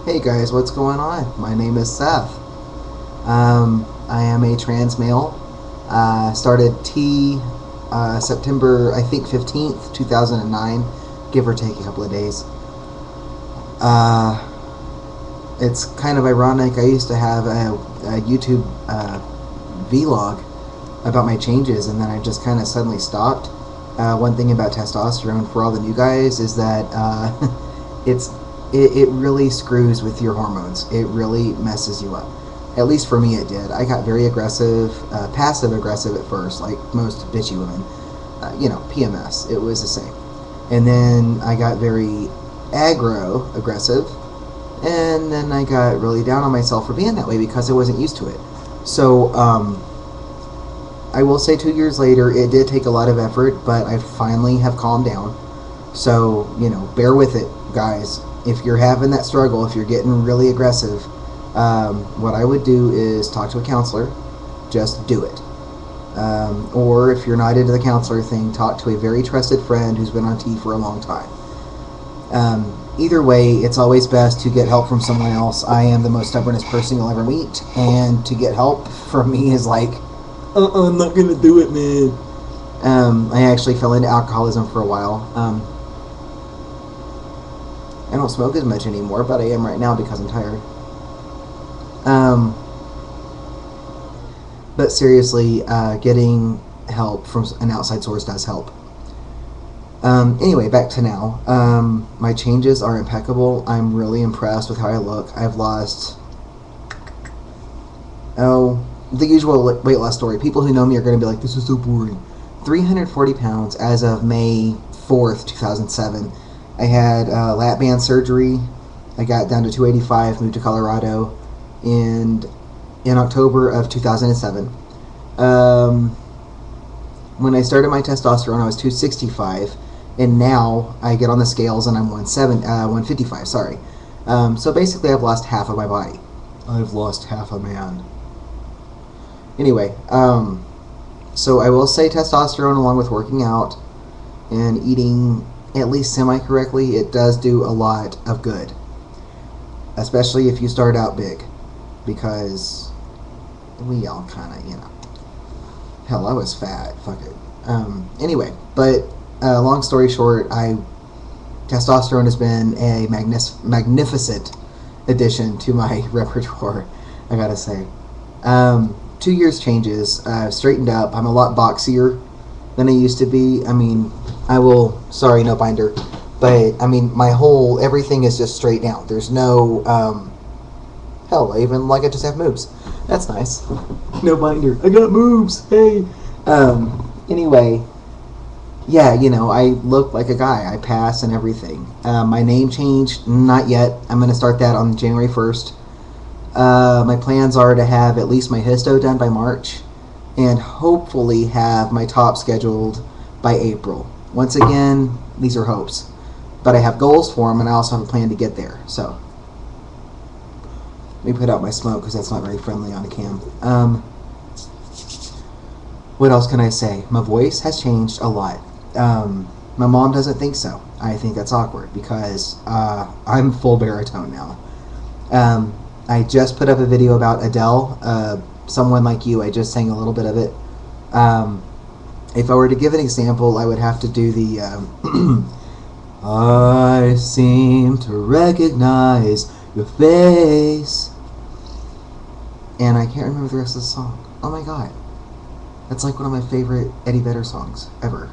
Hey guys, what's going on? My name is Seth. I am a trans male. Started T September, I think, 15th, 2009, give or take a couple of days. Uh, it's kind of ironic. I used to have a YouTube vlog about my changes, and then I just kind of suddenly stopped. One thing about testosterone for all the new guys is that it's it really screws with your hormones. It really messes you up. At least for me, it did. I got very aggressive, passive aggressive at first, like most bitchy women. PMS. It was the same. And then I got very aggro aggressive, and then I got really down on myself for being that way because I wasn't used to it. So I will say 2 years later, it did take a lot of effort, but I finally have calmed down. So, bear with it, guys. If you're having that struggle, if you're getting really aggressive, what I would do is talk to a counselor. Just do it. Or if you're not into the counselor thing, talk to a very trusted friend who's been on T for a long time. Either way, it's always best to get help from someone else. I am the most stubbornest person you'll ever meet, and to get help from me is like, I'm not gonna do it, man. I actually fell into alcoholism for a while. I don't smoke as much anymore, but I am right now because I'm tired. But seriously, getting help from an outside source does help. Anyway, back to now. My changes are impeccable. I'm really impressed with how I look. I've lost, the usual weight loss story. People who know me are going to be like, this is so boring. 340 pounds as of May 4th, 2007. I had lap band surgery. I got down to 285, moved to Colorado, and in October of 2007. When I started my testosterone, I was 265, and now I get on the scales and I'm 155. Sorry. So basically, I've lost half of my body. I've lost half a man. Anyway, so I will say testosterone, along with working out and eating at least semi-correctly, it does do a lot of good. Especially if you start out big. Because we all kind of, hell, I was fat. Fuck it. Anyway, but long story short, testosterone has been a magnificent addition to my repertoire, I gotta say. 2 years changes. I've straightened up. I'm a lot boxier than I used to be. Sorry, no binder. But, everything is just straight down. There's no, hell, I just have moves. That's nice. No binder. I got moves. Hey. Anyway, yeah, I look like a guy. I pass and everything. My name changed. Not yet. I'm going to start that on January 1st. My plans are to have at least my histo done by March, and hopefully have my top scheduled by April. Once again, these are hopes. But I have goals for them, and I also have a plan to get there. So, let me put out my smoke because that's not very friendly on a cam. What else can I say? My voice has changed a lot. My mom doesn't think so. I think that's awkward because I'm full baritone now. I just put up a video about Adele, Someone Like You. I just sang a little bit of it. If I were to give an example, I would have to do the I seem to recognize your face. And I can't remember the rest of the song. Oh my god. That's like one of my favorite Eddie Vedder songs ever.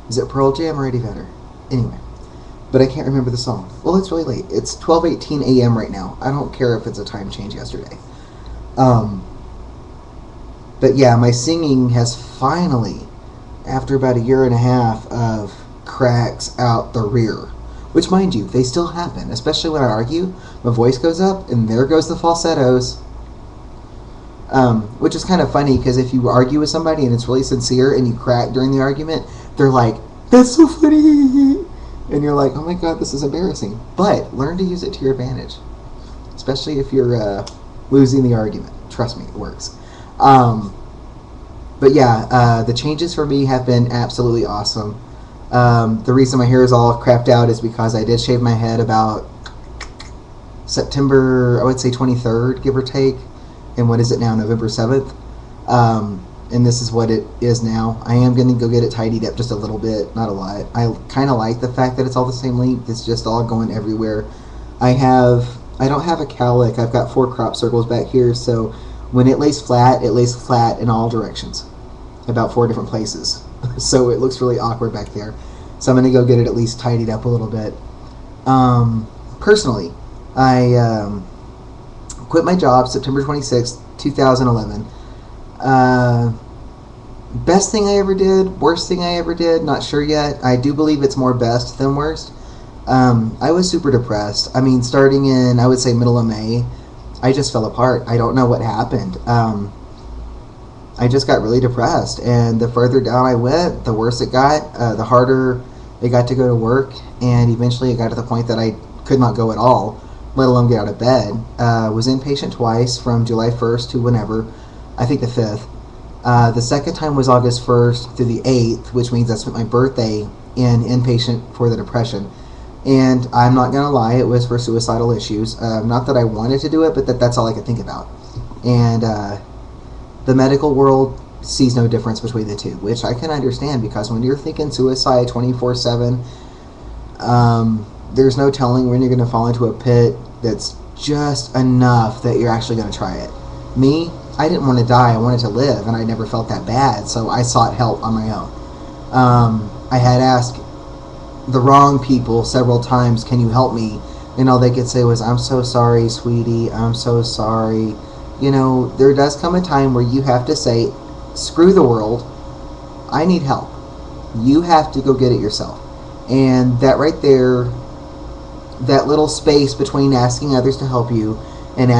Is it Pearl Jam or Eddie Vedder? Anyway. But I can't remember the song. Well, it's really late. It's 12:18 a.m. right now. I don't care if it's a time change yesterday. But yeah, my singing has finally, after about a year and a half of cracks out the rear, which, mind you, they still happen, especially when I argue. My voice goes up, and there goes the falsettos. Which is kind of funny, because if you argue with somebody and it's really sincere and you crack during the argument, they're like, that's so funny! And you're like, oh my god, this is embarrassing. But learn to use it to your advantage. Especially if you're losing the argument. Trust me, it works. But yeah, the changes for me have been absolutely awesome. The reason my hair is all crapped out is because I did shave my head about September, I would say 23rd, give or take. And what is it now, November 7th? And this is what it is now. I am going to go get it tidied up just a little bit, not a lot. I kind of like the fact that it's all the same length. It's just all going everywhere. I don't have a cowlick. I've got 4 crop circles back here, so when it lays flat in all directions, about 4 different places. So it looks really awkward back there. So I'm going to go get it at least tidied up a little bit. Personally, I quit my job September 26th, 2011. Best thing I ever did, worst thing I ever did, not sure yet. I do believe it's more best than worst. I was super depressed. I mean, starting in, I would say, middle of May, I just fell apart. I don't know what happened. I just got really depressed, and the further down I went, the worse it got, the harder it got to go to work, and eventually it got to the point that I could not go at all, let alone get out of bed. Was inpatient twice from July 1st to whenever, I think the 5th. The second time was August 1st through the 8th, which means I spent my birthday in inpatient for the depression. And I'm not going to lie, it was for suicidal issues. Not that I wanted to do it, but that's all I could think about. And the medical world sees no difference between the two, which I can understand, because when you're thinking suicide 24/7, there's no telling when you're going to fall into a pit that's just enough that you're actually going to try it. Me, I didn't want to die, I wanted to live, and I never felt that bad, so I sought help on my own. I had asked the wrong people several times, can you help me? And all they could say was, I'm so sorry, sweetie, I'm so sorry. You know, there does come a time where you have to say, screw the world, I need help. You have to go get it yourself. And that right there, that little space between asking others to help you and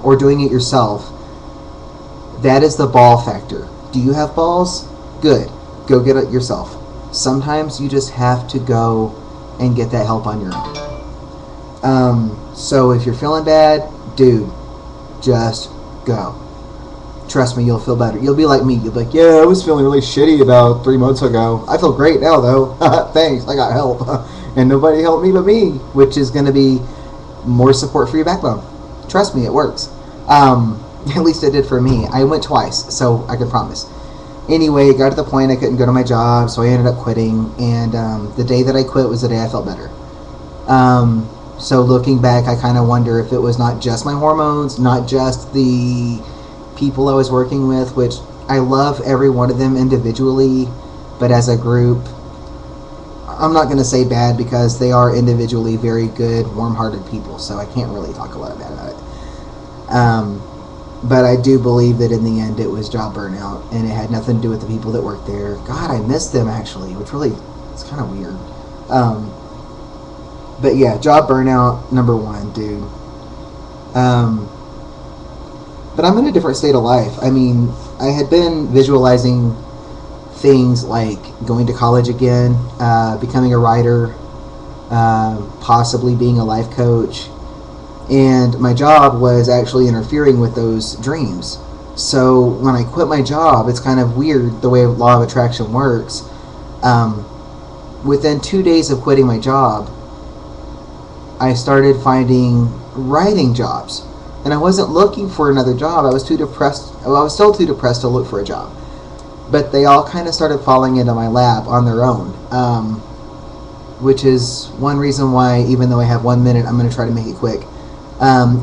or doing it yourself, that is the ball factor. Do you have balls? Good. Go get it yourself. Sometimes you just have to go and get that help on your own. So if you're feeling bad, dude, just go. Trust me, you'll feel better. You'll be like me. You'll be like, yeah, I was feeling really shitty about 3 months ago. I feel great now, though. Thanks, I got help. And nobody helped me but me, which is going to be more support for your backbone. Trust me, it works. At least it did for me. I went twice, so I can promise. Anyway, it got to the point I couldn't go to my job, so I ended up quitting. And the day that I quit was the day I felt better. So looking back, I kind of wonder if it was not just my hormones, not just the people I was working with, which I love every one of them individually, but as a group, I'm not going to say bad, because they are individually very good, warm-hearted people, so I can't really talk a lot bad about it. But I do believe that in the end it was job burnout, and it had nothing to do with the people that worked there. God, I missed them, actually, which really, it's kind of weird. But yeah, job burnout, number one, dude. But I'm in a different state of life. I mean, I had been visualizing things like going to college again, becoming a writer, possibly being a life coach, and my job was actually interfering with those dreams. So when I quit my job, it's kind of weird the way law of attraction works. Within 2 days of quitting my job, I started finding writing jobs, and I wasn't looking for another job. I was too depressed. Well, I was still too depressed to look for a job. But they all kind of started falling into my lap on their own, which is one reason why, even though I have 1 minute, I'm going to try to make it quick.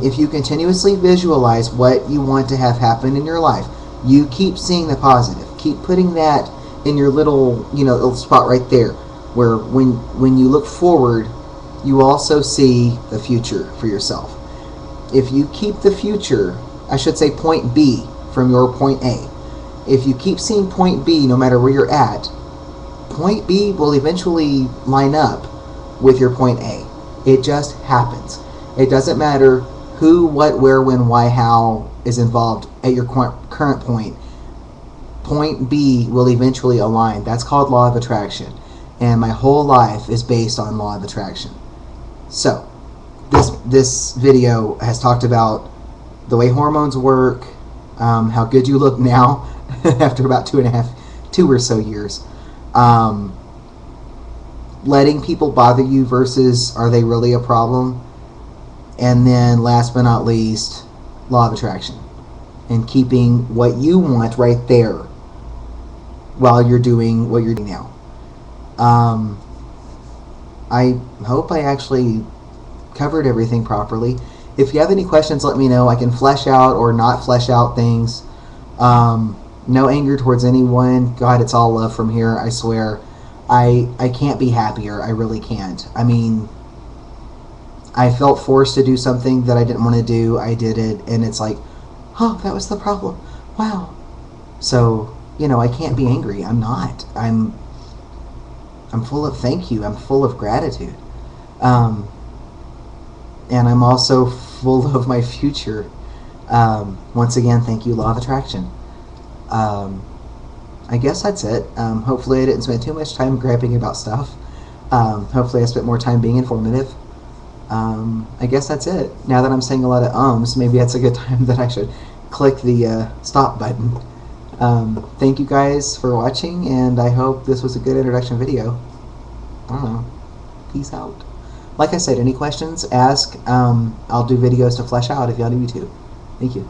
If you continuously visualize what you want to have happen in your life, you keep seeing the positive. Keep putting that in your little spot right there, where when you look forward, you also see the future for yourself. If you keep the future, I should say point B from your point A. If you keep seeing point B, no matter where you're at, point B will eventually line up with your point A. It just happens. It doesn't matter who, what, where, when, why, how is involved at your current point. Point B will eventually align. That's called law of attraction. And my whole life is based on law of attraction. So, this video has talked about the way hormones work, how good you look now after about 2 or so years, letting people bother you versus are they really a problem, And then last but not least, law of attraction. And keeping what you want right there while you're doing what you're doing now. I hope I actually covered everything properly. If you have any questions, let me know. I can flesh out or not flesh out things. No anger towards anyone. God, it's all love from here, I swear. I can't be happier. I really can't. I mean, I felt forced to do something that I didn't want to do. I did it, and it's like, oh, that was the problem. Wow. So, I can't be angry. I'm not. I'm full of thank you. I'm full of gratitude. And I'm also full of my future. Once again, thank you, Law of Attraction. I guess that's it. Hopefully I didn't spend too much time grabbing about stuff. Hopefully I spent more time being informative. I guess that's it. Now that I'm saying a lot of ums, maybe that's a good time that I should click the stop button. Thank you guys for watching, and I hope this was a good introduction video. I don't know. Peace out. Like I said, any questions, ask. I'll do videos to flesh out if y'all need me to. Thank you.